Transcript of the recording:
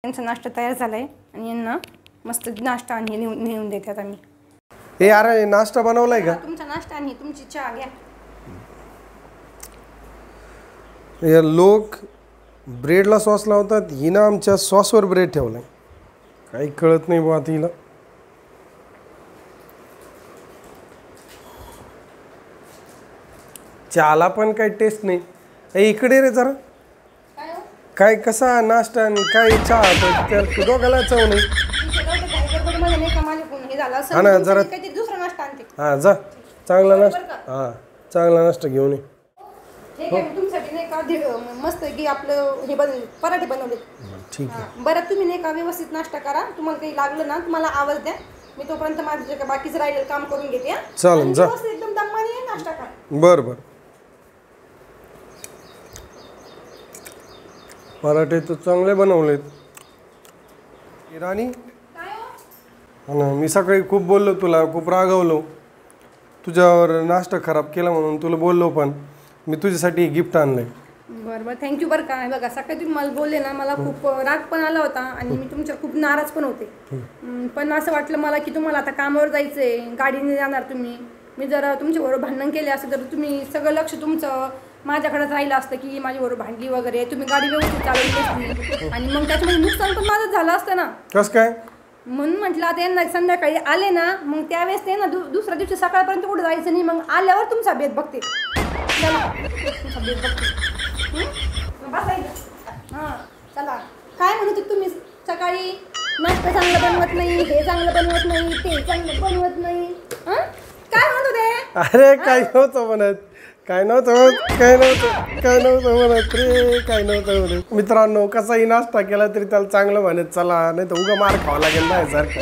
त्यांचा नाश्ता तयार झालाय आणि यांना मस्त नाश्ता आणि नेऊन देतात आम्ही. हे अरे नाश्ता बनवलाय का? तुमचा नाश्ता आणि तुमची चहा घ्या. हे लोक ब्रेडला सॉस लावतात, हिनं आमच्या सॉसवर ब्रेड ठेवलाय. काही कळत नाही बुवा तिला. चहाला पण काही टेस्ट नाही. इकडे रे जरा काय कसा नाश्ता आणि काय चहा तर दोघाला चव नाही. हा ना जरा हा जा चांगला नाश्ता चांगला नाश्ता घेऊन ये. तुमच्यासाठी नाही का मस्त की आपलं हे पराठे बनवले. ठीक आहे बरं तुम्ही नाही का व्यवस्थित नाश्ता करा. तुम्हाला काही लागलं ना तुम्हाला आवाज द्या. मी तोपर्यंत माझं बाकीचं राहिलेलं काम करून घेते. चालेल जा एकदम दमाने नाश्ता करा. बरं बरं. पराठे तर चांगले बनवलेत राणी. मी सकाळी खूप बोललो तुला, खूप रागवलो तुझ्यावर नाश्ता खराब केला म्हणून तुला बोललो, पण मी तुझ्यासाठी गिफ्ट आणलंय. बरं बरं थँक्यू. बरं का बघा सकाळी तुम्ही मला बोलले ना, मला खूप राग पण आला होता आणि मी तुमच्यावर खूप नाराज पण होते. पण असं वाटलं मला की तुम्हाला आता कामावर जायचंय, गाडीने जाणार तुम्ही. मी जर तुमच्याबरोबर भांडण केले असं तर तुम्ही सगळं लक्ष तुमचं माझ्याकडेच राहिलं असतं की माझ्याबरोबर भांडली वगैरे, तुम्ही गाडी व्यवस्थित चालवली नसती आणि मग त्याच्यामध्ये नुकसान पण माझं झालं असतं ना. कसं काय? म्हणून म्हटलं आता यांना संध्याकाळी आले ना मग त्यावेळेस ते ना दुसऱ्या दिवशी सकाळपर्यंत कुठं जायचं नाही. मग आल्यावर तुमचा भेद बघते. चला तुमचा भेद बघते. हां चला. काय म्हणत होते तुम्ही सकाळी? नाश्ता चांगलं बनवत नाही, हे चांगलं बनवत नाही, ते चांगलं बनवत नाही. काय म्हणत होते? अरे काय नव्हतं म्हणत, काय नव्हतं म्हणत रे, काय नव्हतं म्हणत. मित्रांनो कसाही नाश्ता केला तरी त्याला चांगलं म्हणत चला, नाही तर उगा मार खावा लागेल नाही सारखं.